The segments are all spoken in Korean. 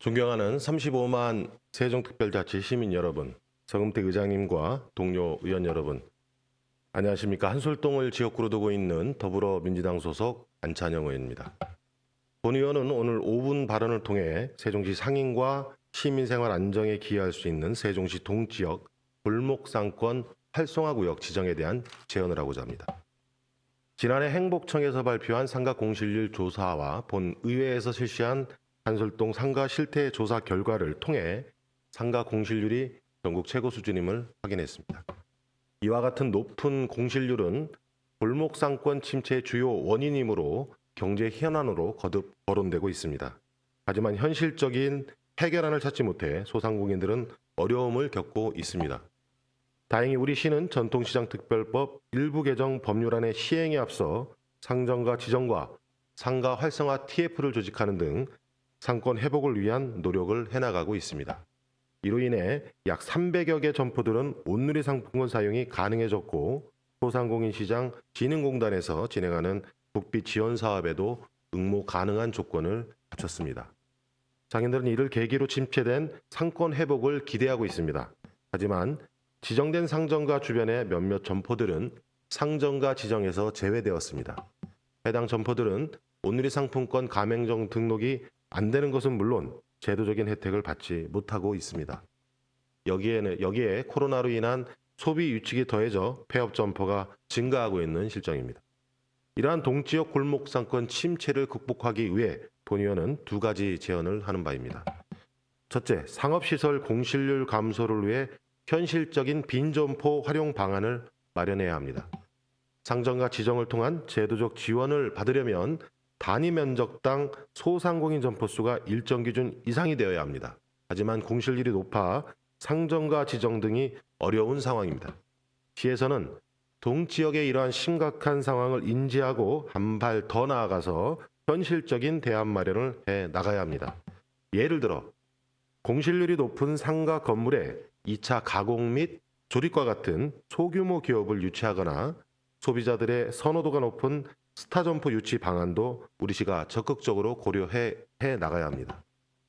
존경하는 35만 세종특별자치 시민 여러분, 서금택 의장님과 동료 의원 여러분, 안녕하십니까. 한솔동을 지역구로 두고 있는 더불어민주당 소속 안찬영 의원입니다. 본 의원은 오늘 5분 발언을 통해 세종시 상인과 시민생활 안정에 기여할 수 있는 세종시 동지역 골목상권 활성화구역 지정에 대한 제언을 하고자 합니다. 지난해 행복청에서 발표한 상가 공실률 조사와 본 의회에서 실시한 한솔동 상가 실태 조사 결과를 통해 상가 공실률이 전국 최고 수준임을 확인했습니다. 이와 같은 높은 공실률은 골목상권 침체의 주요 원인이므로 경제 현안으로 거듭 거론되고 있습니다. 하지만 현실적인 해결안을 찾지 못해 소상공인들은 어려움을 겪고 있습니다. 다행히 우리 시는 전통시장특별법 일부 개정 법률안의 시행에 앞서 상정가 지정과 상가 활성화 TF를 조직하는 등 상권 회복을 위한 노력을 해나가고 있습니다. 이로 인해 약 300여 개 점포들은 온누리 상품권 사용이 가능해졌고 소상공인 시장 진흥공단에서 진행하는 국비 지원 사업에도 응모 가능한 조건을 갖췄습니다. 상인들은 이를 계기로 침체된 상권 회복을 기대하고 있습니다. 하지만 지정된 상정가 주변의 몇몇 점포들은 상정가 지정에서 제외되었습니다. 해당 점포들은 온누리 상품권 가맹점 등록이 안 되는 것은 물론 제도적인 혜택을 받지 못하고 있습니다. 여기에 코로나로 인한 소비 유축이 더해져 폐업 점포가 증가하고 있는 실정입니다. 이러한 동지역 골목상권 침체를 극복하기 위해 본 의원은 두 가지 제언을 하는 바입니다. 첫째, 상업시설 공실률 감소를 위해 현실적인 빈점포 활용 방안을 마련해야 합니다. 상정가 지정을 통한 제도적 지원을 받으려면 단위 면적당 소상공인 점포 수가 일정 기준 이상이 되어야 합니다. 하지만 공실률이 높아 상정가 지정 등이 어려운 상황입니다. 시에서는 동지역의 이러한 심각한 상황을 인지하고 한 발 더 나아가서 현실적인 대안 마련을 해 나가야 합니다. 예를 들어 공실률이 높은 상가 건물에 2차 가공 및 조립과 같은 소규모 기업을 유치하거나 소비자들의 선호도가 높은 스타점포 유치 방안도 우리 시가 적극적으로 고려해 나가야 합니다.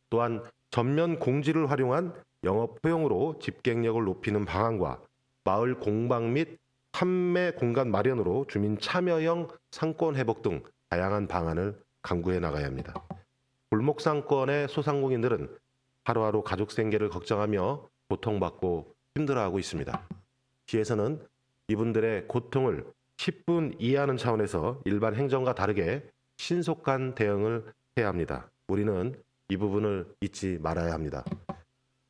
또한 전면 공지를 활용한 영업 허용으로 집객력을 높이는 방안과 마을 공방 및 판매 공간 마련으로 주민 참여형 상권 회복 등 다양한 방안을 강구해 나가야 합니다. 골목상권의 소상공인들은 하루하루 가족 생계를 걱정하며 고통받고 힘들어하고 있습니다. 시에서는 이분들의 고통을 10분 이해하는 차원에서 일반 행정과 다르게 신속한 대응을 해야 합니다. 우리는 이 부분을 잊지 말아야 합니다.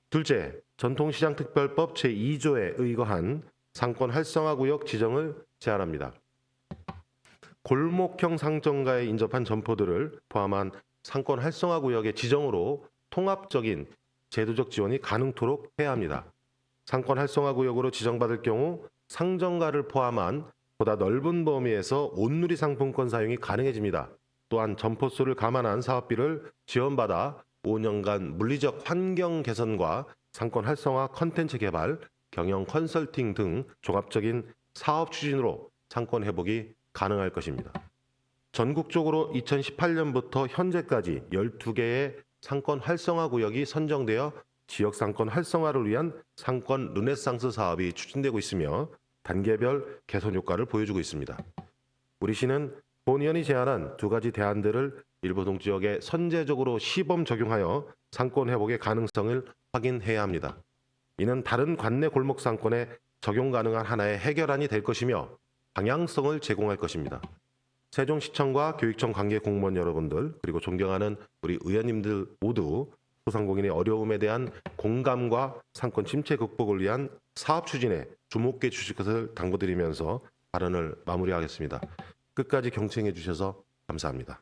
둘째, 전통시장특별법 제2조에 의거한 상권 활성화구역 지정을 제안합니다. 골목형 상정가에 인접한 점포들을 포함한 상권 활성화구역의 지정으로 통합적인 제도적 지원이 가능토록 해야 합니다. 상권 활성화구역으로 지정받을 경우 상정가를 포함한 보다 넓은 범위에서 온누리 상품권 사용이 가능해집니다. 또한 점포수를 감안한 사업비를 지원받아 5년간 물리적 환경 개선과 상권 활성화 컨텐츠 개발, 경영 컨설팅 등 종합적인 사업 추진으로 상권 회복이 가능할 것입니다. 전국적으로 2018년부터 현재까지 12개의 상권 활성화 구역이 선정되어 지역 상권 활성화를 위한 상권 르네상스 사업이 추진되고 있으며 단계별 개선 효과를 보여주고 있습니다. 우리 시는 본 의원이 제안한 두 가지 대안들을 일부 동지역에 선제적으로 시범 적용하여 상권 회복의 가능성을 확인해야 합니다. 이는 다른 관내 골목 상권에 적용 가능한 하나의 해결안이 될 것이며 방향성을 제공할 것입니다. 세종시청과 교육청 관계 공무원 여러분들 그리고 존경하는 우리 의원님들 모두 소상공인의 어려움에 대한 공감과 상권 침체 극복을 위한 사업 추진에 주목해 주실 것을 당부드리면서 발언을 마무리하겠습니다. 끝까지 경청해 주셔서 감사합니다.